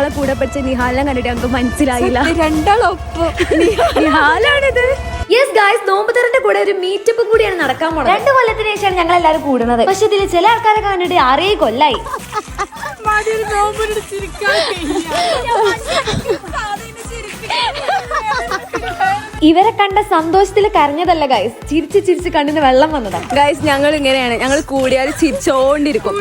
ഞങ്ങളെ കൂടെ പഠിച്ച നിഹാലിനെ കണ്ടിട്ട് ഞങ്ങൾക്ക് മനസ്സിലായില്ല. രണ്ടാളൊപ്പം നിഹാലാണിത്. യെസ് ഗായ്സ്, നോമ്പുതറിന്റെ കൂടെ ഒരു മീറ്റപ്പ് കൂടിയാണ് നടക്കാൻ പോകുന്നത്. 2 കൊല്ലത്തിന് ശേഷമാണ് ഞങ്ങൾ എല്ലാവരും കൂടുന്നത്. പക്ഷെ ഇതിൽ ചില ആൾക്കാരെ കണ്ടിട്ട് 6 കൊല്ലായി. ഇവരെ കണ്ട സന്തോഷത്തിൽ കരഞ്ഞതല്ല ഗൈസ്, ചിരിച്ച് ചിരിച്ച് കണ്ണിന് വെള്ളം വന്നതാണ്. ഗൈസ് ഞങ്ങൾ ഇങ്ങനെയാണ്, ഞങ്ങൾ കൂടിയാൽ ചിരിച്ചോണ്ടിരിക്കും.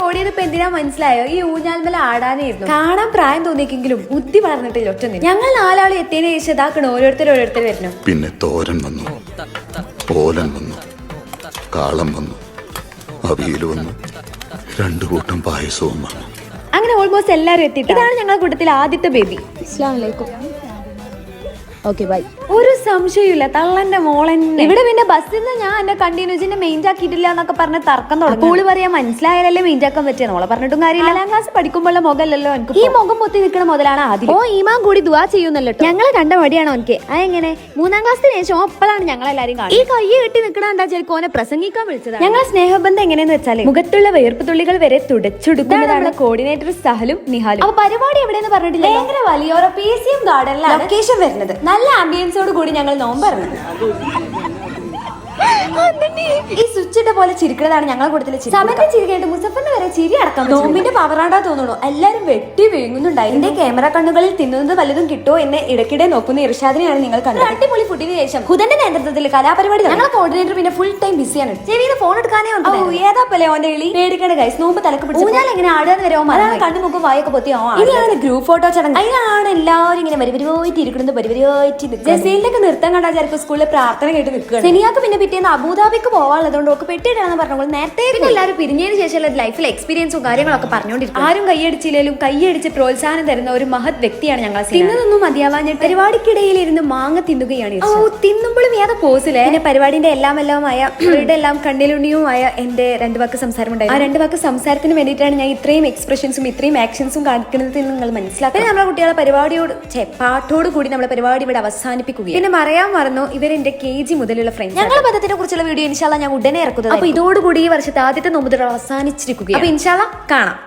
ഓടിയതിപ്പോ എന്തിനാ മനസ്സിലായോ? ഈ ഊഞ്ഞാൽമല ആടാനായിരുന്നു. കാണാൻ പ്രായം തോന്നിയെങ്കിലും ബുദ്ധി വളർന്നിട്ടില്ല ഒറ്റൊന്നും. ഞങ്ങൾ 4 ആൾ എത്തിയതിനു ശേഷം ഇതാക്കണം ഓരോരുത്തർ വരുന്നു. പിന്നെ തോരൻ വന്നു, ഓലൻ വന്നു, കാളം വന്നു, അവിയൽ വന്നു, 2 കൂട്ടം പായസവും വന്നു. അങ്ങനെ ഓൾമോസ്റ്റ് എല്ലാരും എത്തിയിട്ട് ഇതാണ് ഞങ്ങളുടെ കൂട്ടത്തിൽ ആദ്യത്തെ ബേബി. അസ്സലാമു അലൈക്കും. Okay bye. ഒരു സംശയമില്ല, തള്ളന്റെ മോളെന്നെ. ഇവിടെ പിന്നെ ബസ്സിൽ നിന്ന് ഞാൻ എന്നെ കണ്ടിന്യൂസിന്റെ മെയിൻ ആക്കിയിട്ടില്ല എന്നൊക്കെ പറഞ്ഞ് തർക്കം തുടങ്ങി. ഓള് പറയാ മനസ്സിലായാലല്ലേ മെയിൻ ആക്കാൻ പറ്റിയെന്ന്. ഓളെ പറഞ്ഞിട്ടും കാര്യമില്ല. 4ാം ക്ലാസ് പഠിക്കുമ്പോഴുള്ള മുഖമല്ലല്ലോ എനിക്ക്. ഈ മുഖം പൊത്തി നിൽക്കുന്ന മുതലാണ് ആദ്യം. ഈമാൻ കൂടി ദുആ ചെയ്യുന്നല്ലോ. ഞങ്ങളെ കണ്ട മടിയാണോ എനിക്ക്? അതെങ്ങനെ? 3ാം ക്ലാസ്സിന് ശേഷം അപ്പോഴാണ് ഞങ്ങളെല്ലാരും കാണുന്നത്. ഈ കൈ കെട്ടി നിൽക്കണ ശരിക്കും ഓനെ പ്രസംഗിക്കാൻ വിളിച്ചതാണ്. ഞങ്ങളെ സ്നേഹബന്ധം എങ്ങനെയെന്ന് വെച്ചാൽ മുഖത്തുള്ള വേർപ്പ് തുള്ളികൾ വരെ തുടച്ചെടുക്കുന്നതാണ് കോർഡിനേറ്റർ സഹലും നിഹാലും. അപ്പൊ പരിപാടി എവിടെയെന്ന് പറഞ്ഞിട്ടില്ല. ഭയങ്കര വലിയൊരു PCM ഗാർഡനിലാണ് ലൊക്കേഷൻ വരുന്നത്. നല്ല ആംബിയൻസോട് കൂടി ഞങ്ങൾ നോമ്പറന്നു. ഈ സ്വിച്ച് ഇട്ട പോലെ ചിരിക്കുന്നതാണ് ഞങ്ങളെ കൂട്ടത്തില്. സമയത്ത് ചിരിക്കേണ്ട മുസഫറിന് വരെ ചിരി അടക്കം. നോമ്പിന്റെ പവറാണ്ടാ തോന്നുന്നു. എല്ലാരും വെട്ടി വീങ്ങുന്നുണ്ടായി. എന്റെ ക്യാമറ കണ്ണുകളിൽ തിന്നുന്നത് വല്ലതും കിട്ടോ എന്ന് ഇടയ്ക്കിടെ നോക്കുന്ന ഇർഷാദിനെയാണ് നിങ്ങൾ കണ്ടത്. അടിപൊളി ഫുഡിന് ശേഷം ഹുദന്റെ നേതൃത്വത്തിൽ കലാപരിപാടി. ഞങ്ങളെ കോർഡിനേറ്റർ പിന്നെ ഫുൾ ടൈം ബിസിയാണ്. ചെവിയിൽ ഫോൺ എടുക്കാനേ വന്നു. ഏതാ പോലെ ഓന്റെ വിളി പേടിക്കേണ്ട ഗൈസ്. നോമ്പ് തലക്ക് പിടിച്ചു ഞാൻ എങ്ങനെ ആടാന്ന് വരാമോ അതാണ് കണ്ണുമുക്കും വായൊക്കെ പൊത്തി. ഇനിയാണ് ഗ്രൂപ്പ് ഫോട്ടോ ചടങ്ങ്. അതിനാണ് എല്ലാവരും ഇങ്ങനെ പരിപരിയായിട്ട് ഇരിക്കുന്നത്. പരിപരിയായിട്ട് ജസീലിന്റെ ഒക്കെ നൃത്തം കണ്ടാൽ ചിലപ്പോൾ സ്കൂളിൽ പ്രാർത്ഥന കേട്ട് നിൽക്കുക. സെനിയാക്ക് പിന്നെ പിറ്റേന്ന് അബുദാബിക്ക് പോവാനുള്ളതുകൊണ്ട് ഒക്കെ പെട്ടിട്ടാണെന്ന് പറഞ്ഞു. നേരത്തെ എല്ലാവരും പിരിഞ്ഞതിന് ശേഷമുള്ള ലൈഫിലെ എക്സ്പീരിയൻസും കാര്യങ്ങളൊക്കെ പറഞ്ഞുകൊണ്ടിരിക്കും. ആരും കൈയടിച്ചില്ലേലും കൈയടിച്ച് പ്രോത്സാഹനം തരുന്ന ഒരു മഹത് വ്യക്തിയാണ് ഞങ്ങൾ. തിന്നതൊന്നും മതിയാവാഞ്ഞിട്ട് പരിപാടിക്കിടയിൽ ഇരുന്ന് മാങ്ങ തിന്നുകയാണ്. തിന്നുമ്പോഴും ഏതാ പോസിലെ പിന്നെ പരിപാടിന്റെ എല്ലാമായ അവരുടെ എല്ലാം കണ്ണിലുണ്ണിയുമായ എന്റെ 2 വാക്ക് സംസാരം ഉണ്ടായി. ആ 2 വാക്ക് സംസാരത്തിന് വേണ്ടിയിട്ടാണ് ഞാൻ ഇത്രയും എക്സ്പ്രഷൻസും ഇത്രയും ആക്ഷൻസും കാണിക്കുന്നത് എന്ന് നിങ്ങൾ മനസ്സിലാക്കുക. നമ്മളെ കുട്ടികളെ പരിപാടിയോട് പാട്ടോട് കൂടി നമ്മളെ പരിപാടി ഇവിടെ അവസാനിപ്പിക്കുകയാണ്. പിന്നെ പറയാൻ മറന്നു, ഇവരെന്റെ KG മുതലുള്ള ഫ്രണ്ട്സ്. ഞങ്ങളുടെ പദ്ധതിനെ കുറിച്ചുള്ള വീഡിയോ ഇൻഷാല്ലാ ഞാൻ ഉടനെ ഇറക്കുന്നത്. അപ്പൊ ഇതോടുകൂടി ഈ വർഷത്തെ ആദ്യത്തെ നോമ്പുതുറ അവസാനിച്ചിരിക്കുകയാണ്. അപ്പൊ ഇൻഷാല്ലാ കാണാം.